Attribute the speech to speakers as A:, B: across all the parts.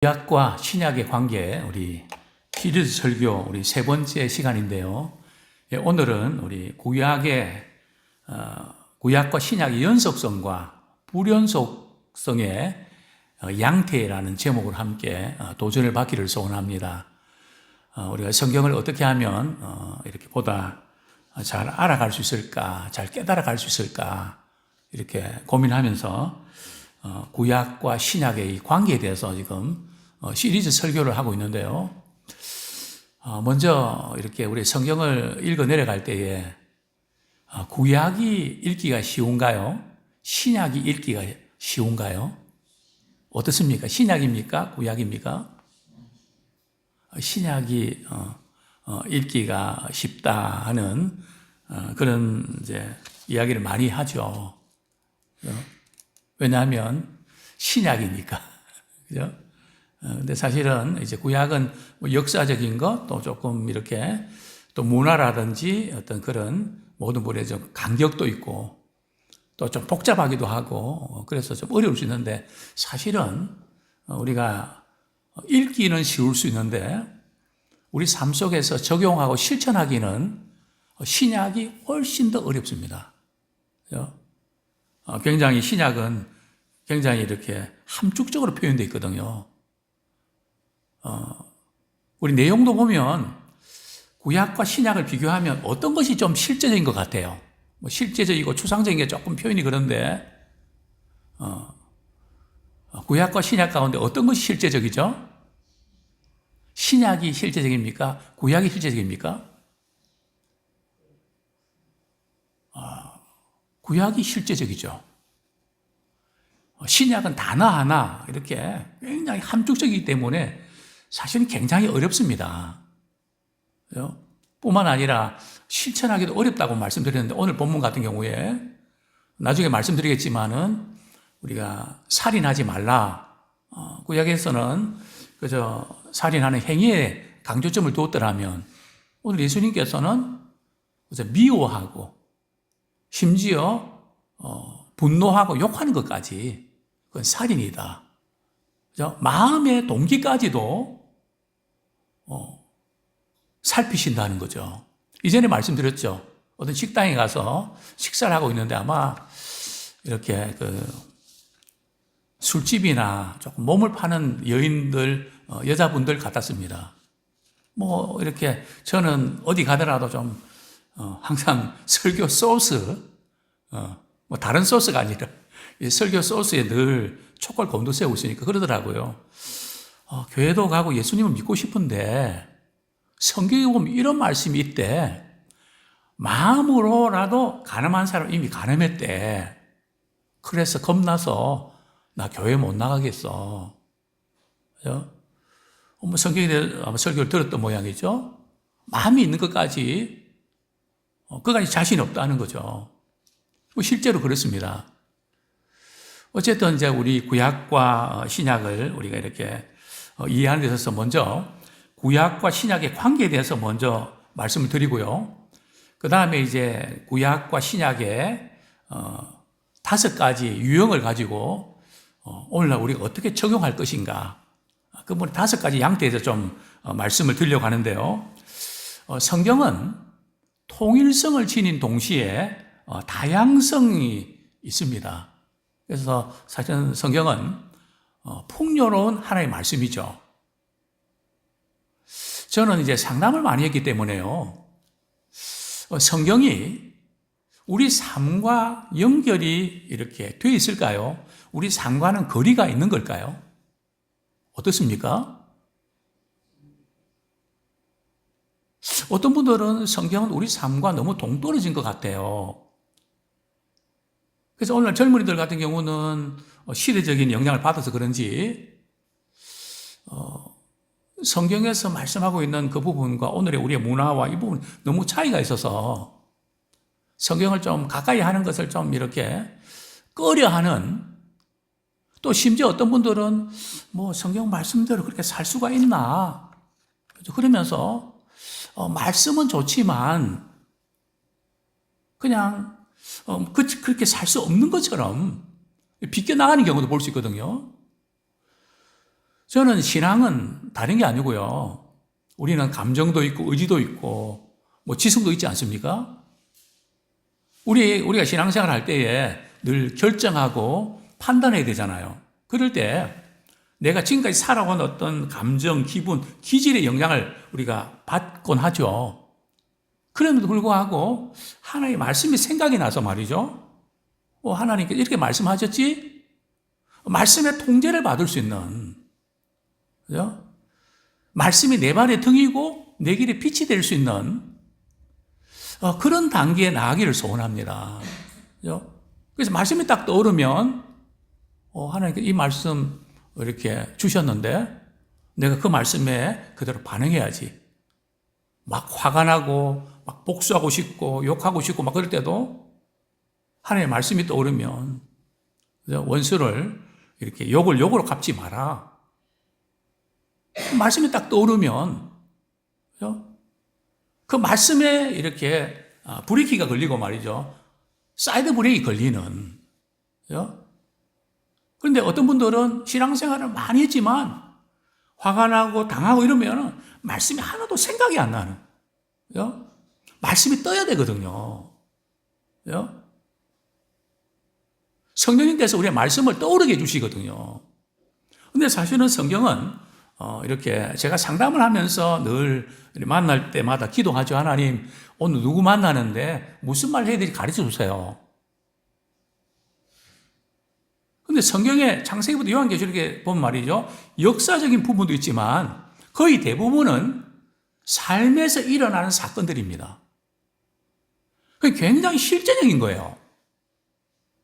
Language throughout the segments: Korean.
A: 구약과 신약의 관계, 우리 시리즈 설교 우리 세 번째 시간인데요. 오늘은 우리 구약과 신약의 연속성과 불연속성의 양태라는 제목으로 함께 도전을 받기를 소원합니다. 우리가 성경을 어떻게 하면 이렇게 보다 잘 알아갈 수 있을까, 잘 깨달아갈 수 있을까, 이렇게 고민하면서 구약과 신약의 이 관계에 대해서 지금 시리즈 설교를 하고 있는데요. 먼저 이렇게 우리 성경을 읽어 내려갈 때에 구약이 읽기가 쉬운가요? 신약이 읽기가 쉬운가요? 어떻습니까? 신약입니까? 구약입니까? 신약이 읽기가 쉽다 하는 그런 이제 이야기를 많이 하죠. 왜냐하면 신약이니까. 그죠? 근데 사실은 이제 구약은 뭐 역사적인 것, 또 조금 이렇게 또 문화라든지 어떤 그런 모든 부분에 좀 간격도 있고 또 좀 복잡하기도 하고 그래서 좀 어려울 수 있는데 사실은 우리가 읽기는 쉬울 수 있는데 우리 삶 속에서 적용하고 실천하기는 신약이 훨씬 더 어렵습니다. 그죠? 굉장히 신약은 굉장히 이렇게 함축적으로 표현되어 있거든요. 우리 내용도 보면 구약과 신약을 비교하면 어떤 것이 좀 실제적인 것 같아요. 뭐 실제적이고 추상적인 게 조금 표현이 그런데 구약과 신약 가운데 어떤 것이 실제적이죠? 신약이 실제적입니까? 구약이 실제적입니까? 구약이 실제적이죠. 신약은 단어 하나 이렇게 굉장히 함축적이기 때문에 사실은 굉장히 어렵습니다. 뿐만 아니라 실천하기도 어렵다고 말씀드렸는데 오늘 본문 같은 경우에 나중에 말씀드리겠지만은 우리가 살인하지 말라. 구약에서는 그저 살인하는 행위에 강조점을 두었더라면 오늘 예수님께서는 그저 미워하고 심지어 분노하고 욕하는 것까지 그건 살인이다. 그죠? 마음의 동기까지도 살피신다는 거죠. 이전에 말씀드렸죠. 어떤 식당에 가서 식사를 하고 있는데 아마 이렇게 술집이나 조금 몸을 파는 여인들, 여자분들 같았습니다. 뭐 이렇게 저는 어디 가더라도 좀 항상 설교 소스, 뭐 다른 소스가 아니라 이 설교 소스에 늘 촉을 곤두세우고 있으니까 그러더라고요. 교회도 가고 예수님을 믿고 싶은데 성경에 보면 이런 말씀이 있대. 마음으로라도 가늠한 사람 이미 가늠했대. 그래서 겁나서 나 교회 못 나가겠어. 그죠? 뭐 성경에 대해 아마 설교를 들었던 모양이죠. 마음이 있는 것까지 그까지 자신이 없다는 거죠. 실제로 그렇습니다. 어쨌든 이제 우리 구약과 신약을 우리가 이렇게 이해하는 데 있어서 먼저 구약과 신약의 관계에 대해서 먼저 말씀을 드리고요. 그 다음에 이제 구약과 신약의 5가지 유형을 가지고 오늘날 우리가 어떻게 적용할 것인가. 그 5가지 양태에 대해서 좀 말씀을 드리려고 하는데요. 성경은 통일성을 지닌 동시에 다양성이 있습니다. 그래서 사실은 성경은 풍요로운 하나의 말씀이죠. 저는 이제 상담을 많이 했기 때문에요. 성경이 우리 삶과 연결이 이렇게 되어 있을까요? 우리 삶과는 거리가 있는 걸까요? 어떻습니까? 어떤 분들은 성경은 우리 삶과 너무 동떨어진 것 같아요. 그래서 오늘 젊은이들 같은 경우는 시대적인 영향을 받아서 그런지 성경에서 말씀하고 있는 그 부분과 오늘의 우리의 문화와 이 부분 너무 차이가 있어서 성경을 좀 가까이 하는 것을 좀 이렇게 꺼려하는, 또 심지어 어떤 분들은 뭐 성경 말씀대로 그렇게 살 수가 있나 그러면서 말씀은 좋지만 그냥 그렇게 살 수 없는 것처럼 비껴나가는 경우도 볼 수 있거든요. 저는 신앙은 다른 게 아니고요. 우리는 감정도 있고 의지도 있고 뭐 지성도 있지 않습니까? 우리가 신앙생활 할 때에 늘 결정하고 판단해야 되잖아요. 그럴 때 내가 지금까지 살아온 어떤 감정, 기분, 기질의 영향을 우리가 받곤 하죠. 그럼에도 불구하고 하나님의 말씀이 생각이 나서 말이죠. 하나님께서 이렇게 말씀하셨지? 말씀의 통제를 받을 수 있는, 그죠? 말씀이 내 발의 등이고 내 길의 빛이 될 수 있는 그런 단계에 나아가기를 소원합니다. 그죠? 그래서 말씀이 딱 떠오르면 하나님께서 이 말씀 이렇게 주셨는데 내가 그 말씀에 그대로 반응해야지. 막 화가 나고 막 복수하고 싶고 욕하고 싶고 막 그럴 때도 하나님의 말씀이 떠오르면 원수를 이렇게 욕으로 갚지 마라. 말씀이 딱 떠오르면 그 말씀에 이렇게 브레이크가 걸리고 말이죠. 사이드 브레이크 걸리는. 그런데 어떤 분들은 신앙생활을 많이 했지만 화가 나고 당하고 이러면 말씀이 하나도 생각이 안 나는. 말씀이 떠야 되거든요. 성령님께서 우리의 말씀을 떠오르게 해주시거든요. 근데 사실은 성경은 이렇게 제가 상담을 하면서 늘 만날 때마다 기도하죠. 하나님, 오늘 누구 만나는데 무슨 말 해야 될지 가르쳐 주세요. 근데 성경의 창세기부터 요한계시록에 보면 말이죠. 역사적인 부분도 있지만 거의 대부분은 삶에서 일어나는 사건들입니다. 그게 굉장히 실제적인 거예요.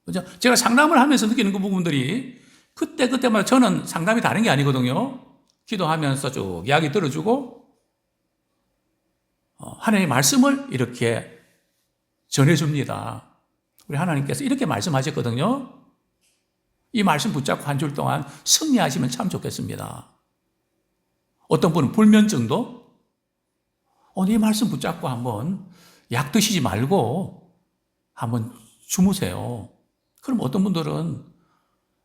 A: 그죠? 제가 상담을 하면서 느끼는 그 부분들이 그때마다 저는 상담이 다른 게 아니거든요. 기도하면서 쭉 이야기 들어주고 하나님의 말씀을 이렇게 전해줍니다. 우리 하나님께서 이렇게 말씀하셨거든요. 이 말씀 붙잡고 한 줄 동안 승리하시면 참 좋겠습니다. 어떤 분은 불면증도 이 말씀 붙잡고 한번 약 드시지 말고 한번 주무세요. 그럼 어떤 분들은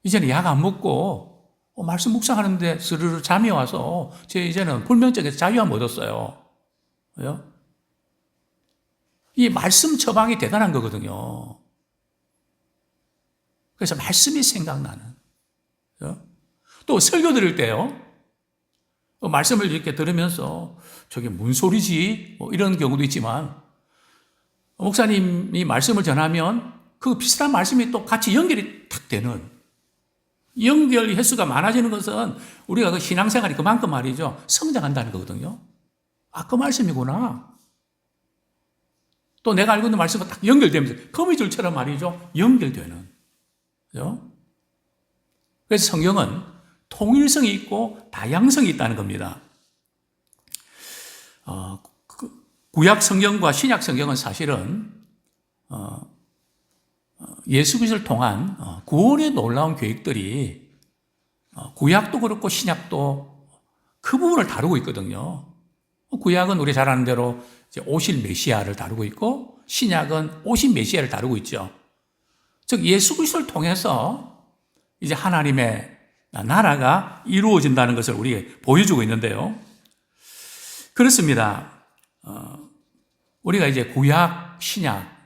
A: 이제는 약 안 먹고 말씀 묵상하는데 스르르 잠이 와서 제 이제는 불면증에서 자유함 얻었어요. 왜요? 이 말씀 처방이 대단한 거거든요. 그래서 말씀이 생각나는. 또 설교 들을 때요. 말씀을 이렇게 들으면서 저게 뭔 소리지? 이런 경우도 있지만 목사님이 말씀을 전하면 그 비슷한 말씀이 또 같이 연결이 탁 되는 연결 횟수가 많아지는 것은 우리가 그 신앙생활이 그만큼 말이죠. 성장한다는 거거든요. 그 말씀이구나. 또 내가 알고 있는 말씀과 딱 연결되면서 거미줄처럼 말이죠. 연결되는. 그죠? 그래서 성경은 통일성이 있고 다양성이 있다는 겁니다. 구약 성경과 신약 성경은 사실은 예수 그리스도를 통한 구원의 놀라운 계획들이 구약도 그렇고 신약도 그 부분을 다루고 있거든요. 구약은 우리 잘 아는 대로 이제 오실 메시아를 다루고 있고 신약은 오신 메시아를 다루고 있죠. 즉 예수 그리스도를 통해서 이제 하나님의 나라가 이루어진다는 것을 우리에게 보여주고 있는데요. 그렇습니다. 우리가 이제 구약, 신약,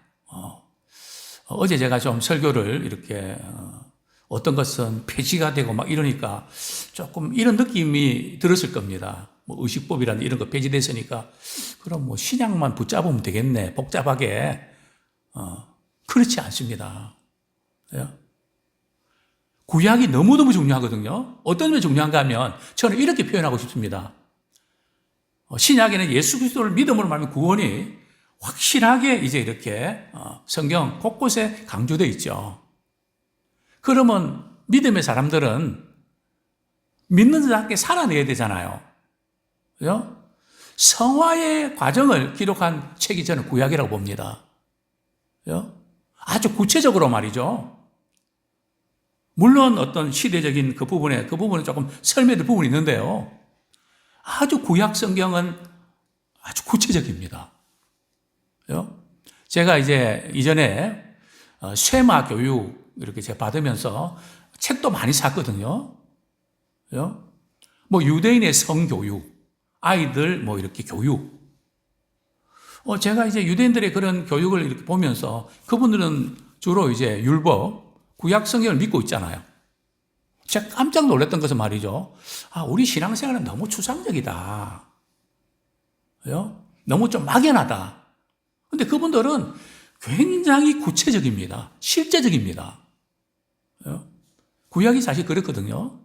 A: 어제 제가 좀 설교를 이렇게 어떤 것은 폐지가 되고 막 이러니까 조금 이런 느낌이 들었을 겁니다. 뭐 의식법이라는 이런 거 폐지됐으니까 그럼 뭐 신약만 붙잡으면 되겠네. 복잡하게. 그렇지 않습니다. 구약이 너무너무 중요하거든요. 어떤 점이 중요한가 하면 저는 이렇게 표현하고 싶습니다. 신약에는 예수 그리스도를 믿음으로 말하면 구원이 확실하게 이제 이렇게 성경 곳곳에 강조되어 있죠. 그러면 믿음의 사람들은 믿는 자답게 살아내야 되잖아요. 그죠? 성화의 과정을 기록한 책이 저는 구약이라고 봅니다. 그죠? 아주 구체적으로 말이죠. 물론 어떤 시대적인 그 부분은 조금 설명될 부분이 있는데요. 아주 구약 성경은 아주 구체적입니다. 제가 이제 이전에 쇠마 교육 이렇게 제가 받으면서 책도 많이 샀거든요. 뭐 유대인의 성교육, 아이들 뭐 이렇게 교육. 제가 이제 유대인들의 그런 교육을 이렇게 보면서 그분들은 주로 이제 율법, 구약 성경을 믿고 있잖아요. 제가 깜짝 놀랐던 것은 말이죠. 우리 신앙생활은 너무 추상적이다. 너무 좀 막연하다. 근데 그분들은 굉장히 구체적입니다. 실제적입니다. 구약이 사실 그렇거든요.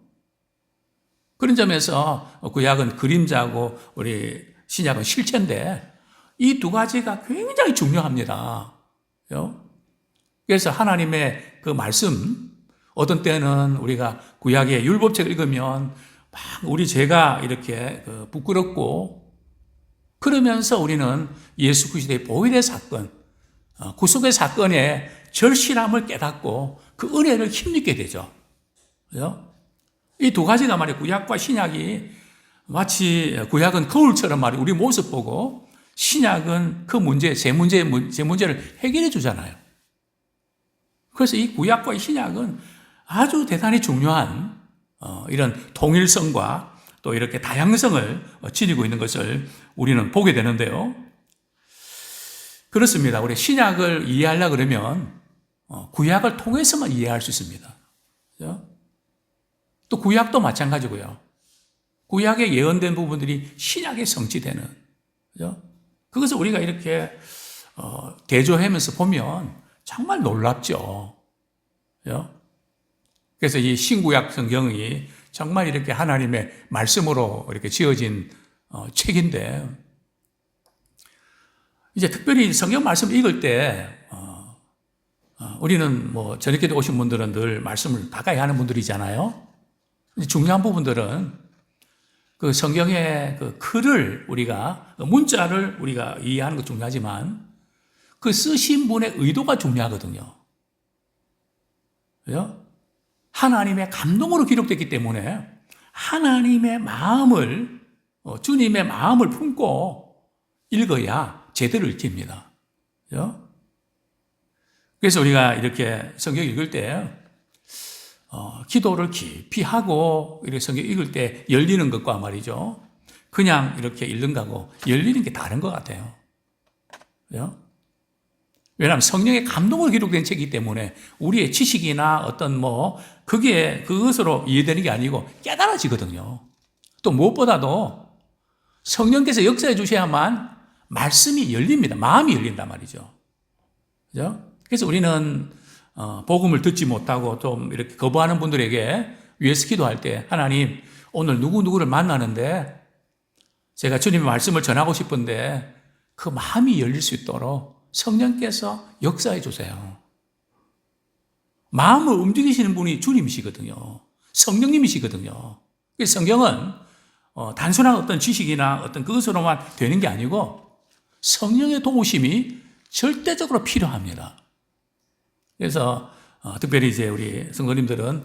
A: 그런 점에서 구약은 그림자고 우리 신약은 실체인데 이 두 가지가 굉장히 중요합니다. 그래서 하나님의 그 말씀, 어떤 때는 우리가 구약의 율법책을 읽으면 막 우리 죄가 이렇게 부끄럽고 그러면서 우리는 예수 그리스도의 보혈의 사건, 구속의 사건의 절실함을 깨닫고 그 은혜를 힘입게 되죠. 이 두 가지가 말이에요. 구약과 신약이 마치 구약은 거울처럼 말이에요. 우리 모습 보고 신약은 그 문제, 제 문제를 해결해 주잖아요. 그래서 이 구약과 신약은 아주 대단히 중요한 이런 통일성과 또 이렇게 다양성을 지니고 있는 것을 우리는 보게 되는데요. 그렇습니다. 우리 신약을 이해하려고 그러면 구약을 통해서만 이해할 수 있습니다. 또 구약도 마찬가지고요. 구약에 예언된 부분들이 신약에 성취되는, 그것을 우리가 이렇게 대조하면서 보면 정말 놀랍죠. 그래서 이 신구약 성경이 정말 이렇게 하나님의 말씀으로 이렇게 지어진 책인데, 이제 특별히 성경 말씀 읽을 때 우리는 뭐 저녁에도 오신 분들은 늘 말씀을 가까이 하는 분들이잖아요. 중요한 부분들은 그 성경의 그 글을 우리가, 문자를 우리가 이해하는 거 중요하지만 그 쓰신 분의 의도가 중요하거든요. 그죠? 하나님의 감동으로 기록됐기 때문에 하나님의 마음을, 주님의 마음을 품고 읽어야 제대로 읽힙니다. 그죠? 그래서 우리가 이렇게 성경 읽을 때 기도를 깊이 하고 이렇게 성경 읽을 때 열리는 것과 말이죠. 그냥 이렇게 읽는 거하고 열리는 게 다른 것 같아요. 그죠? 왜냐하면 성령의 감동으로 기록된 책이기 때문에 우리의 지식이나 어떤 그것으로 이해되는 게 아니고 깨달아지거든요. 또 무엇보다도 성령께서 역사해 주셔야만 말씀이 열립니다. 마음이 열린단 말이죠. 그죠? 그래서 우리는 복음을 듣지 못하고 좀 이렇게 거부하는 분들에게 위해서 기도할 때 하나님 오늘 누구누구를 만나는데 제가 주님의 말씀을 전하고 싶은데 그 마음이 열릴 수 있도록 성령께서 역사해 주세요. 마음을 움직이시는 분이 주님이시거든요. 성령님이시거든요. 그래서 성경은 단순한 어떤 지식이나 어떤 그것으로만 되는 게 아니고 성령의 도우심이 절대적으로 필요합니다. 그래서 특별히 이제 우리 성도님들은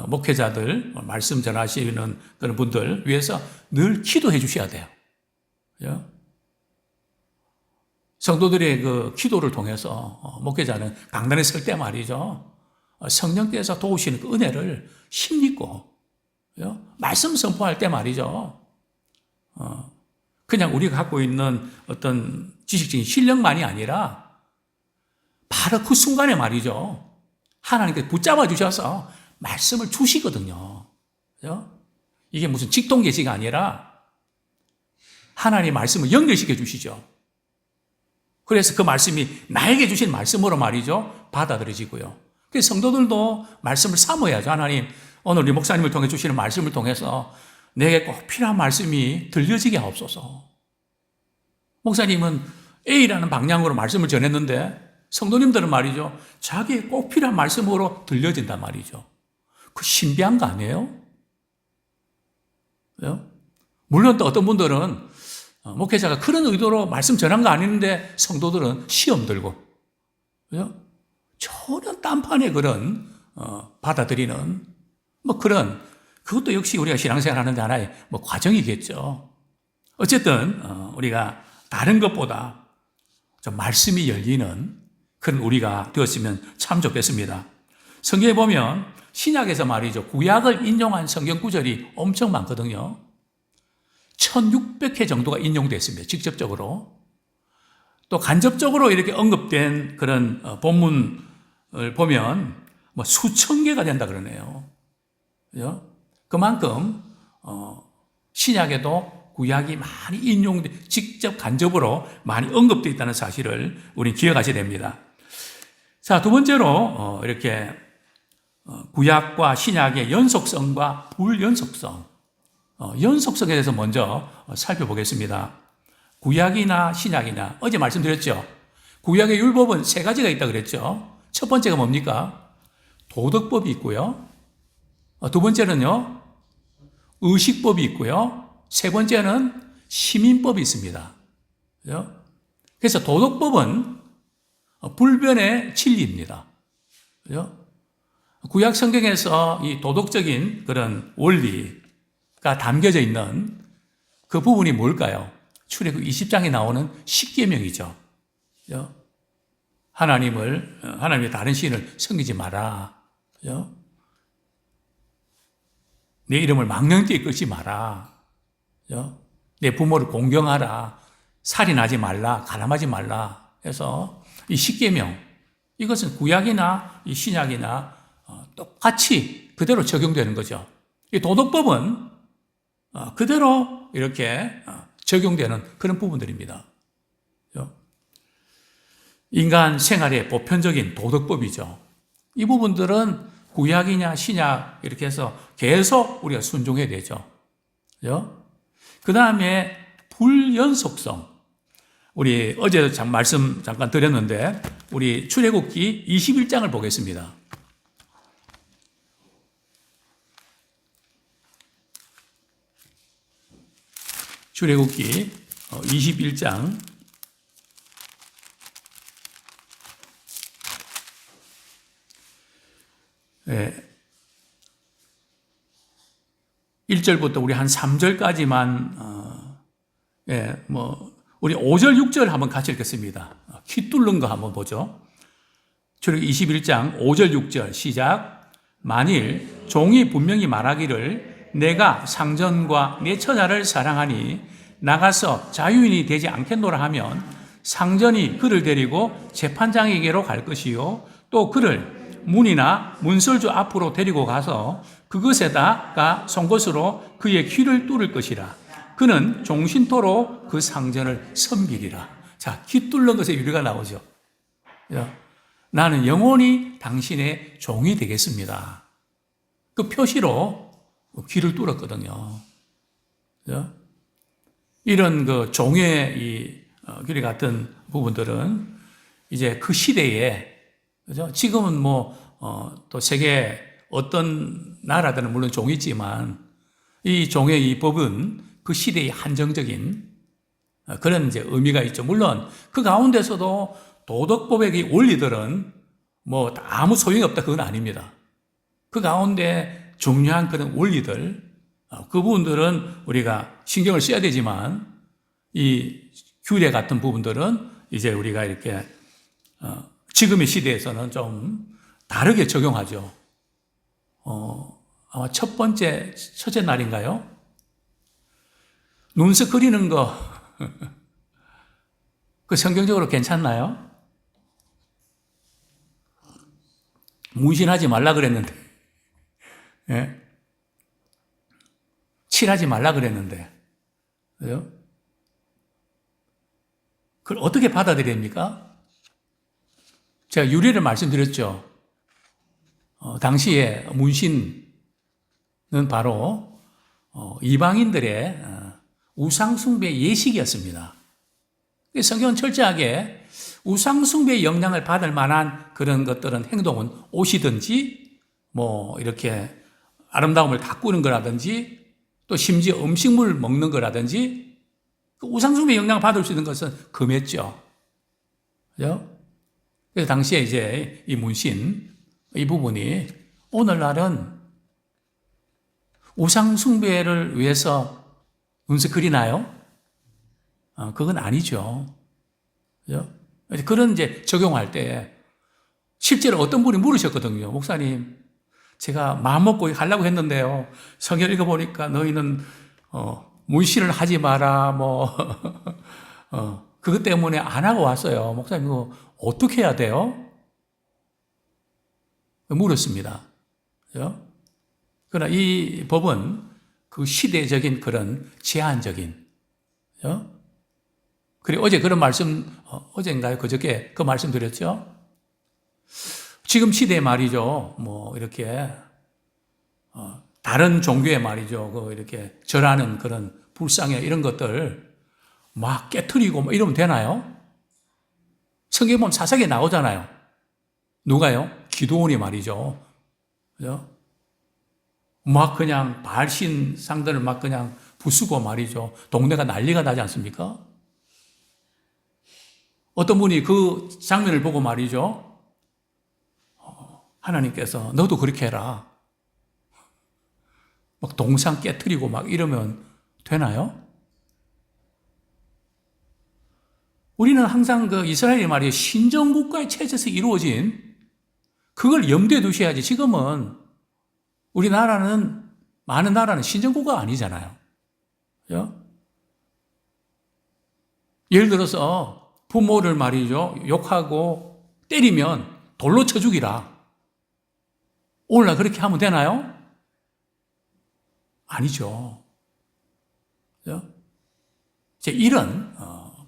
A: 목회자들 말씀 전하시는 그런 분들 위해서 늘 기도해 주셔야 돼요. 그죠? 성도들의 그 기도를 통해서 목회자는 강단에 설 때 말이죠. 성령께서 도우시는 그 은혜를 힘입고, 그죠? 말씀 선포할 때 말이죠. 그냥 우리가 갖고 있는 어떤 지식적인 실력만이 아니라 바로 그 순간에 말이죠. 하나님께서 붙잡아 주셔서 말씀을 주시거든요. 그죠? 이게 무슨 직통계시가 아니라 하나님의 말씀을 연결시켜 주시죠. 그래서 그 말씀이 나에게 주신 말씀으로 말이죠. 받아들여지고요. 그래서 성도들도 말씀을 사모해야죠. 하나님, 오늘 우리 목사님을 통해 주시는 말씀을 통해서 내게 꼭 필요한 말씀이 들려지게 하옵소서. 목사님은 A라는 방향으로 말씀을 전했는데 성도님들은 말이죠. 자기의 꼭 필요한 말씀으로 들려진단 말이죠. 그 신비한 거 아니에요? 그죠? 물론 또 어떤 분들은 목회자가 그런 의도로 말씀 전한 거 아닌데 성도들은 시험 들고, 그죠? 전혀 딴판의 그런 받아들이는 그런, 그것도 역시 우리가 신앙생활 하는데 하나의 과정이겠죠. 어쨌든 우리가 다른 것보다 좀 말씀이 열리는 그런 우리가 되었으면 참 좋겠습니다. 성경에 보면 신약에서 말이죠. 구약을 인용한 성경 구절이 엄청 많거든요. 1600회 정도가 인용됐습니다. 직접적으로. 또 간접적으로 이렇게 언급된 그런 본문을 보면 뭐 수천 개가 된다 그러네요. 그죠? 그만큼 신약에도 구약이 많이 인용돼 직접 간접으로 많이 언급되어 있다는 사실을 우리는 기억하셔야 됩니다. 자, 두 번째로 이렇게 구약과 신약의 연속성과 불연속성, 연속성에 대해서 먼저 살펴보겠습니다. 구약이나 신약이나 어제 말씀드렸죠. 구약의 율법은 세 가지가 있다 그랬죠. 첫 번째가 뭡니까? 도덕법이 있고요. 두 번째는요, 의식법이 있고요. 세 번째는 시민법이 있습니다. 그래서 도덕법은 불변의 진리입니다. 구약 성경에서 이 도덕적인 그런 원리가 담겨져 있는 그 부분이 뭘까요? 출애굽 20장에 나오는 십계명이죠. 하나님의 다른 신을 섬기지 마라. 내 이름을 망령되이 끌지 마라. 내 부모를 공경하라. 살인하지 말라. 가늠하지 말라. 해서 이 십계명, 이것은 구약이나 이 신약이나 똑같이 그대로 적용되는 거죠. 이 도덕법은 그대로 이렇게 적용되는 그런 부분들입니다. 인간 생활의 보편적인 도덕법이죠. 이 부분들은 구약이냐 신약 이렇게 해서 계속 우리가 순종해야 되죠. 그 다음에 불연속성. 우리 어제 말씀 잠깐 드렸는데 우리 출애굽기 21장을 보겠습니다. 출애굽기 21장 1절부터 우리 한 3절까지만 우리 5절, 6절 한번 같이 읽겠습니다. 키 뚫는 거 한번 보죠. 출애굽기 21장 5절, 6절 시작. 만일 종이 분명히 말하기를 내가 상전과 내 처자를 사랑하니 나가서 자유인이 되지 않겠노라 하면 상전이 그를 데리고 재판장에게로 갈 것이요 또 그를 문이나 문설주 앞으로 데리고 가서 그것에다가 송곳으로 그의 귀를 뚫을 것이라. 그는 종신토록 그 상전을 섬기리라. 자, 귀 뚫는 것에 유리가 나오죠. 나는 영원히 당신의 종이 되겠습니다. 그 표시로 귀를 뚫었거든요. 이런 그 종의 이 귀리 같은 부분들은 이제 그 시대에, 그죠? 지금은 또 세계 어떤 나라들은 물론 종이 있지만 이 종의 이 법은 그 시대의 한정적인 그런 이제 의미가 있죠. 물론 그 가운데서도 도덕법의 원리들은 아무 소용이 없다 그건 아닙니다. 그 가운데 중요한 그런 원리들, 그 부분들은 우리가 신경을 써야 되지만 이 규례 같은 부분들은 이제 우리가 이렇게 지금의 시대에서는 좀 다르게 적용하죠. 아마 첫째 날인가요? 눈썹 그리는 거, 그 성경적으로 괜찮나요? 문신하지 말라 그랬는데, 예? 칠하지 말라 그랬는데, 그죠? 그걸 어떻게 받아들여야 됩니까? 제가 유래를 말씀드렸죠. 당시에 문신은 바로 이방인들의 우상숭배 예식이었습니다. 성경은 철저하게 우상숭배의 영향을 받을 만한 그런 것들은 행동은 옷이든지 이렇게 아름다움을 가꾸는 거라든지 또 심지어 음식물 먹는 거라든지 그 우상숭배의 영향을 받을 수 있는 것은 금했죠. 그죠? 그래서 당시에 이제 이 문신, 이 부분이 오늘날은 우상숭배를 위해서 눈썹 그리나요? 그건 아니죠. 그죠? 그런 이제 적용할 때 실제로 어떤 분이 물으셨거든요. 목사님, 제가 마음 먹고 하려고 했는데요. 성경 읽어보니까 너희는, 문신을 하지 마라, 뭐, 그것 때문에 안 하고 왔어요. 목사님, 이거 어떻게 해야 돼요? 물었습니다. 그죠? 그러나 이 법은 그 시대적인 그런 제한적인, 그죠? 그리고 어제 그런 말씀, 어젠가요? 그저께 그 말씀 드렸죠? 지금 시대에 말이죠. 뭐, 이렇게, 다른 종교의 말이죠. 그 이렇게 절하는 그런 불상에 이런 것들 막 깨트리고 뭐 이러면 되나요? 성경에 보면 사사기에 나오잖아요. 누가요? 기도원이 말이죠. 그죠? 막 그냥 발신 상들을 막 그냥 부수고 말이죠. 동네가 난리가 나지 않습니까? 어떤 분이 그 장면을 보고 말이죠. 하나님께서 너도 그렇게 해라. 막 동상 깨트리고 막 이러면 되나요? 우리는 항상 그 이스라엘이 말이에요. 신정국가의 체제에서 이루어진 그걸 염두에 두셔야지. 지금은 우리나라는, 많은 나라는 신정국가가 아니잖아요. 그죠? 예를 들어서 부모를 말이죠. 욕하고 때리면 돌로 쳐 죽이라. 오늘날 그렇게 하면 되나요? 아니죠. 그죠? 이제 이런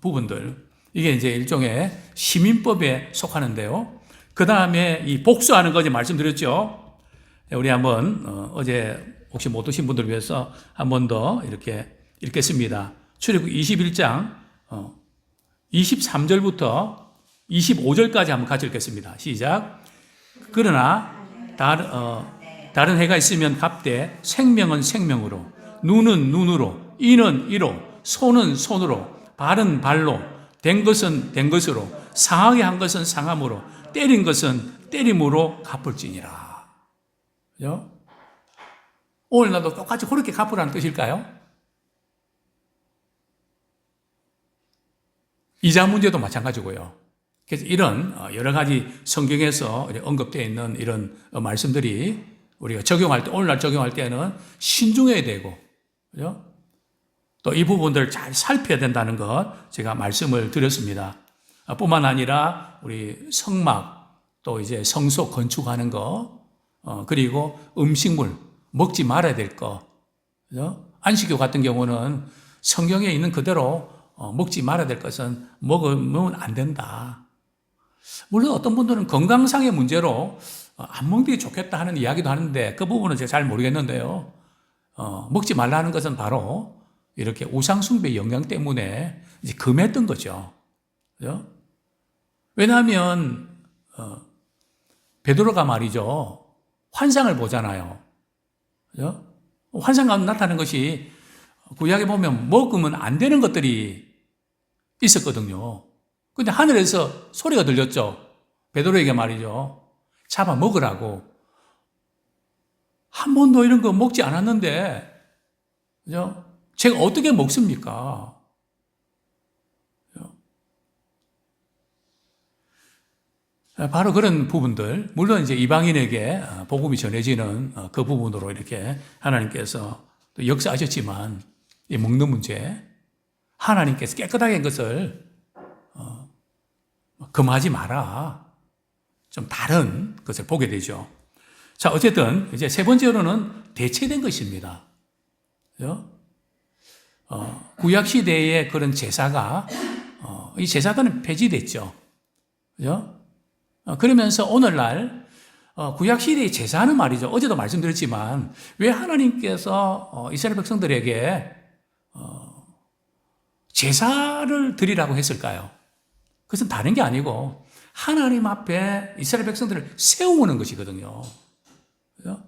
A: 부분들, 이게 이제 일종의 시민법에 속하는데요. 그 다음에 이 복수하는 거 이제 말씀드렸죠. 우리 한번 어제 혹시 못 오신 분들을 위해서 한 번 더 이렇게 읽겠습니다. 출애굽 21장 23절부터 25절까지 한번 같이 읽겠습니다. 시작. 그러나 다른 해가 있으면 갑되 생명은 생명으로, 눈은 눈으로, 이는 이로, 손은 손으로, 발은 발로, 된 것은 된 것으로, 상하게 한 것은 상함으로, 때린 것은 때림으로 갚을지니라. 그죠? 오늘날도 똑같이 그렇게 갚으라는 뜻일까요? 이자 문제도 마찬가지고요. 그래서 이런 여러 가지 성경에서 언급되어 있는 이런 말씀들이 우리가 적용할 때, 오늘날 적용할 때는 신중해야 되고, 그죠? 또 이 부분들을 잘 살펴야 된다는 것 제가 말씀을 드렸습니다. 뿐만 아니라 우리 성막, 또 이제 성소 건축하는 거, 그리고 음식물, 먹지 말아야 될 거, 그죠? 안식교 같은 경우는 성경에 있는 그대로 먹지 말아야 될 것은 먹으면 안 된다. 물론 어떤 분들은 건강상의 문제로 안 먹는 게 좋겠다 하는 이야기도 하는데 그 부분은 제가 잘 모르겠는데요. 먹지 말라는 것은 바로 이렇게 우상숭배 영향 때문에 이제 금했던 거죠. 그죠? 왜냐하면 베드로가 말이죠. 환상을 보잖아요. 그죠? 환상 가운데 나타나는 것이 구약에 보면 먹으면 안 되는 것들이 있었거든요. 근데 하늘에서 소리가 들렸죠. 베드로에게 말이죠. 잡아 먹으라고. 한 번도 이런 거 먹지 않았는데, 그죠? 제가 어떻게 먹습니까? 그죠? 바로 그런 부분들, 물론 이제 이방인에게 복음이 전해지는 그 부분으로 이렇게 하나님께서 또 역사하셨지만, 이 먹는 문제, 하나님께서 깨끗하게 한 것을 금하지 마라. 좀 다른 것을 보게 되죠. 자, 어쨌든 이제 세 번째로는 대체된 것입니다. 그죠? 구약 시대의 그런 제사가 이 제사들은 폐지됐죠. 그죠? 그러면서 오늘날 구약 시대의 제사는 말이죠. 어제도 말씀드렸지만 왜 하나님께서 이스라엘 백성들에게 제사를 드리라고 했을까요? 그것은 다른 게 아니고 하나님 앞에 이스라엘 백성들을 세우는 것이거든요. 그죠?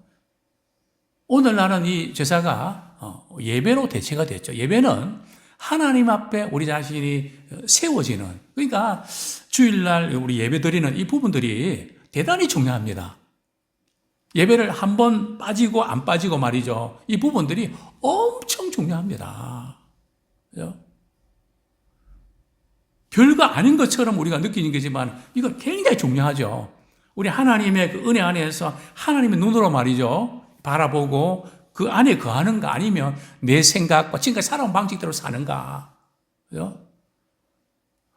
A: 오늘날은 이 제사가 예배로 대체가 됐죠. 예배는 하나님 앞에 우리 자신이 세워지는, 그러니까 주일날 우리 예배 드리는 이 부분들이 대단히 중요합니다. 예배를 한 번 빠지고 안 빠지고 말이죠. 이 부분들이 엄청 중요합니다. 그죠? 별거 아닌 것처럼 우리가 느끼는 거지만 이건 굉장히 중요하죠. 우리 하나님의 그 은혜 안에서 하나님의 눈으로 말이죠. 바라보고 그 안에 거하는가 아니면 내 생각과 지금까지 살아온 방식대로 사는가. 그죠?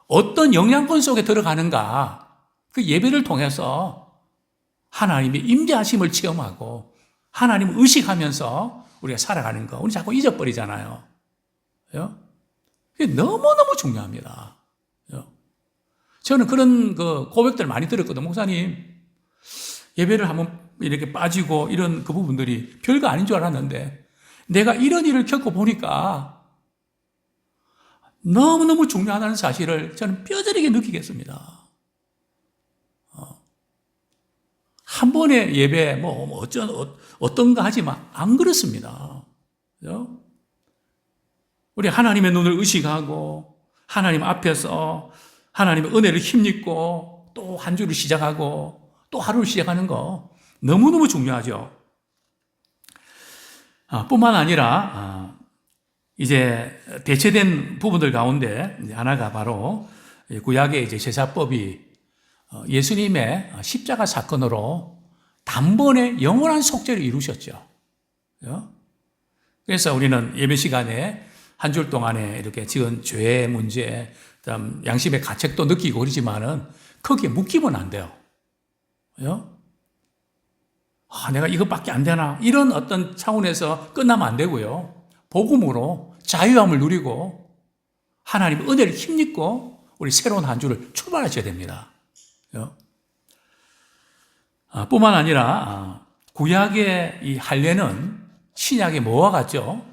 A: 어떤 영향권 속에 들어가는가. 그 예배를 통해서 하나님의 임재하심을 체험하고 하나님을 의식하면서 우리가 살아가는 거. 우리 자꾸 잊어버리잖아요. 그죠? 그게 너무너무 중요합니다. 그죠? 저는 그런 그 고백들 많이 들었거든요. 목사님, 예배를 한번 이렇게 빠지고 이런 그 부분들이 별거 아닌 줄 알았는데 내가 이런 일을 겪어보니까 너무너무 중요하다는 사실을 저는 뼈저리게 느끼겠습니다. 한 번의 예배, 어떤가 하지만 안 그렇습니다. 그죠? 우리 하나님의 눈을 의식하고 하나님 앞에서 하나님의 은혜를 힘입고 또 한 주를 시작하고 또 하루를 시작하는 거 너무너무 중요하죠. 뿐만 아니라 이제 대체된 부분들 가운데 하나가 바로 구약의 이제 제사법이 예수님의 십자가 사건으로 단번에 영원한 속죄를 이루셨죠. 그래서 우리는 예배 시간에 한 줄 동안에 이렇게 지은 죄의 문제, 그다음 양심의 가책도 느끼고 그러지만은 거기에 묶이면 안 돼요. 내가 이것밖에 안 되나? 이런 어떤 차원에서 끝나면 안 되고요. 복음으로 자유함을 누리고 하나님의 은혜를 힘입고 우리 새로운 한 주를 출발하셔야 됩니다. 뿐만 아니라 구약의 이 할례는 신약의 뭐와 같죠?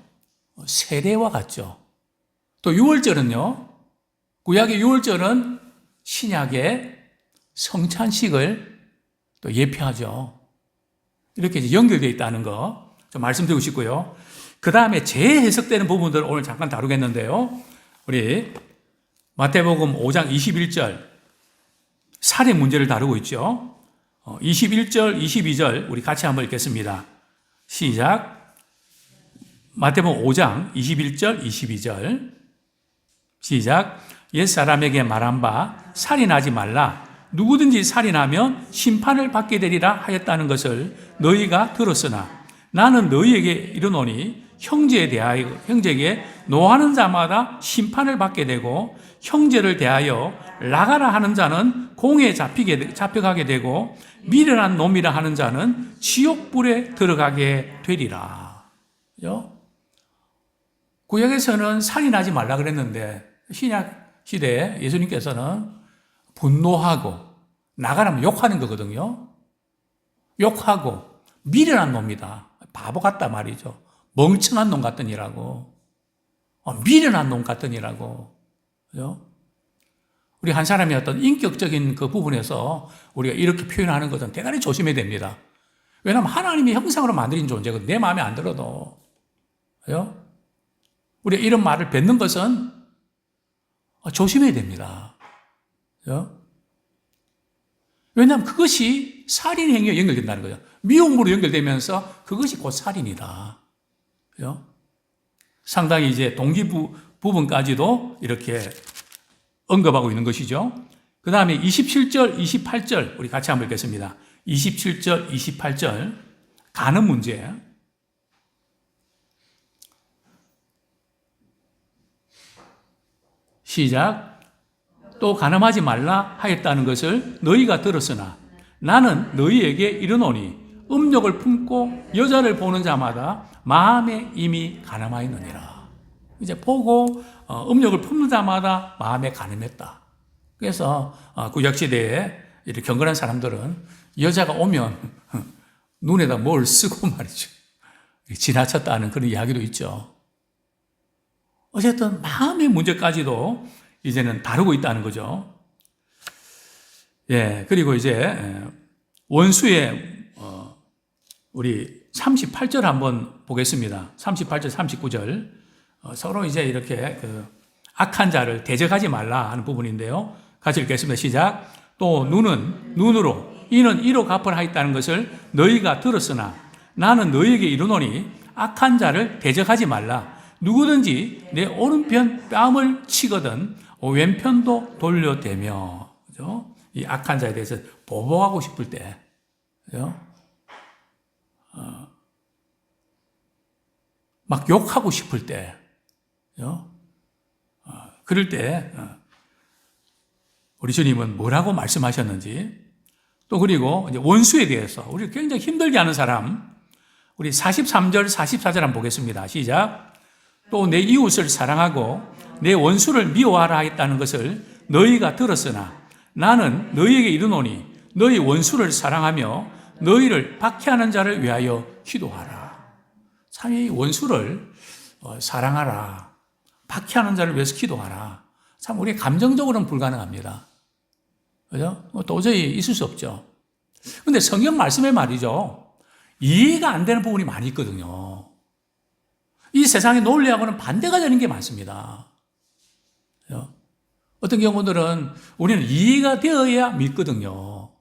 A: 세례와 같죠. 또 유월절은요. 구약의 유월절은 신약의 성찬식을 또 예표하죠. 이렇게 이제 연결되어 있다는 거 좀 말씀드리고 싶고요. 그 다음에 재해석되는 부분들 오늘 잠깐 다루겠는데요. 우리 마태복음 5장 21절 살해 문제를 다루고 있죠. 21절, 22절 우리 같이 한번 읽겠습니다. 시작. 마태복음 5장 21절, 22절 시작. 옛사람에게 말한 바 살인하지 말라. 누구든지 살인하면 심판을 받게 되리라 하였다는 것을 너희가 들었으나 나는 너희에게 이르노니 형제에게 노하는 자마다 심판을 받게 되고 형제를 대하여 나가라 하는 자는 공에 잡혀가게 되고 미련한 놈이라 하는 자는 지옥불에 들어가게 되리라. 구약에서는 살인하지 말라 그랬는데 신약 시대에 예수님께서는 분노하고 나가라면 욕하는 거거든요. 욕하고 미련한 놈이다. 바보 같다 말이죠. 멍청한 놈 같더니라고. 미련한 놈 같더니라고. 그죠? 우리 한 사람의 어떤 인격적인 그 부분에서 우리가 이렇게 표현하는 것은 대단히 조심해야 됩니다. 왜냐하면 하나님의 형상으로 만들어진 존재거든. 내 마음에 안 들어도. 그죠? 우리가 이런 말을 뱉는 것은 조심해야 됩니다. 그죠? 왜냐하면 그것이 살인 행위에 연결된다는 거죠. 미움으로 연결되면서 그것이 곧 살인이다. 그죠? 상당히 이제 부분까지도 이렇게 언급하고 있는 것이죠. 그 다음에 27절, 28절 우리 같이 한번 읽겠습니다. 27절, 28절 가늠 문제. 시작. 또 간음하지 말라 하였다는 것을 너희가 들었으나 나는 너희에게 이르노니 음욕을 품고 여자를 보는 자마다 마음에 이미 간음하였느니라. 이제 보고 음욕을 품는 자마다 마음에 간음했다. 그래서 구약시대에 이렇게 경건한 사람들은 여자가 오면 눈에다 뭘 쓰고 말이죠. 지나쳤다는 그런 이야기도 있죠. 어쨌든 마음의 문제까지도 이제는 다루고 있다는 거죠. 예, 그리고 이제 원수의 우리 38절 한번 보겠습니다. 38절, 39절 서로 이제 이렇게 그 악한 자를 대적하지 말라 하는 부분인데요. 같이 읽겠습니다. 시작. 또 눈은 눈으로 이는 이로 갚으라 하였다는 것을 너희가 들었으나 나는 너희에게 이르노니 악한 자를 대적하지 말라. 누구든지 내 오른편 뺨을 치거든 왼편도 돌려대며. 그죠? 이 악한 자에 대해서 보복하고 싶을 때, 그죠? 막 욕하고 싶을 때, 그죠? 그럴 때, 우리 주님은 뭐라고 말씀하셨는지, 또 그리고 이제 원수에 대해서, 우리 굉장히 힘들게 하는 사람, 우리 43절, 44절 한번 보겠습니다. 시작. 또 내 이웃을 사랑하고 내 원수를 미워하라 했다는 것을 너희가 들었으나 나는 너희에게 이르노니 너희 원수를 사랑하며 너희를 박해하는 자를 위하여 기도하라. 참 이 원수를 사랑하라. 박해하는 자를 위해서 기도하라. 참 우리 감정적으로는 불가능합니다. 그죠? 도저히 있을 수 없죠. 근데 성경 말씀에 말이죠. 이해가 안 되는 부분이 많이 있거든요. 이 세상의 논리하고는 반대가 되는 게 많습니다. 그죠? 어떤 경우들은 우리는 이해가 되어야 믿거든요.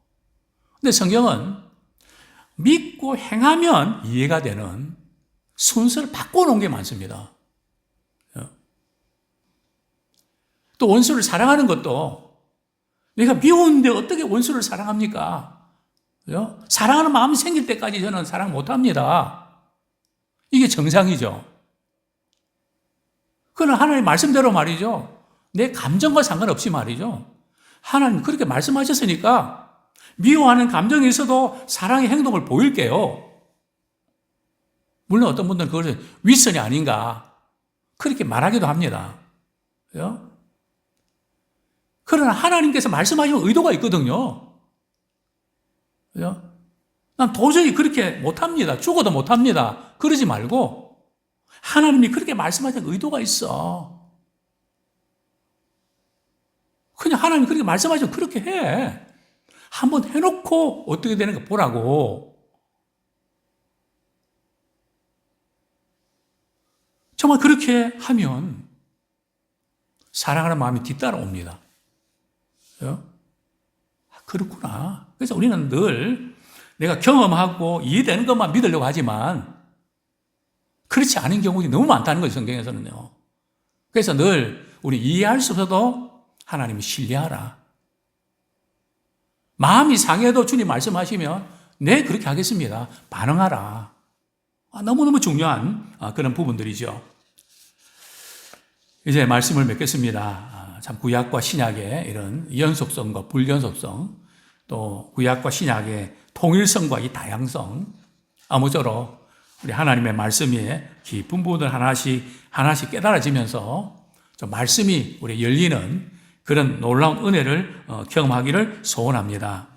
A: 근데 성경은 믿고 행하면 이해가 되는 순서를 바꿔놓은 게 많습니다. 또 원수를 사랑하는 것도 내가 미웠는데 어떻게 원수를 사랑합니까? 그죠? 사랑하는 마음이 생길 때까지 저는 사랑 못합니다. 이게 정상이죠. 그건 하나님 말씀대로 말이죠. 내 감정과 상관없이 말이죠. 하나님 그렇게 말씀하셨으니까 미워하는 감정이 있어도 사랑의 행동을 보일게요. 물론 어떤 분들은 그것을 윗선이 아닌가 그렇게 말하기도 합니다. 그죠? 그러나 하나님께서 말씀하시면 의도가 있거든요. 그죠? 난 도저히 그렇게 못합니다. 죽어도 못합니다. 그러지 말고 하나님이 그렇게 말씀하시는 의도가 있어. 그냥 하나님이 그렇게 말씀하시면 그렇게 해. 한번 해놓고 어떻게 되는가 보라고. 정말 그렇게 하면 사랑하는 마음이 뒤따라옵니다. 그렇구나. 그래서 우리는 늘 내가 경험하고 이해되는 것만 믿으려고 하지만 그렇지 않은 경우들이 너무 많다는 거죠, 성경에서는요. 그래서 늘 우리 이해할 수 없어도 하나님을 신뢰하라. 마음이 상해도 주님 말씀하시면 네, 그렇게 하겠습니다. 반응하라. 너무너무 중요한 그런 부분들이죠. 이제 말씀을 맺겠습니다. 참 구약과 신약의 이런 연속성과 불연속성, 또 구약과 신약의 통일성과 이 다양성, 아무쪼록 우리 하나님의 말씀이 깊은 부분을 하나씩 깨달아지면서 좀 말씀이 우리 열리는 그런 놀라운 은혜를 경험하기를 소원합니다.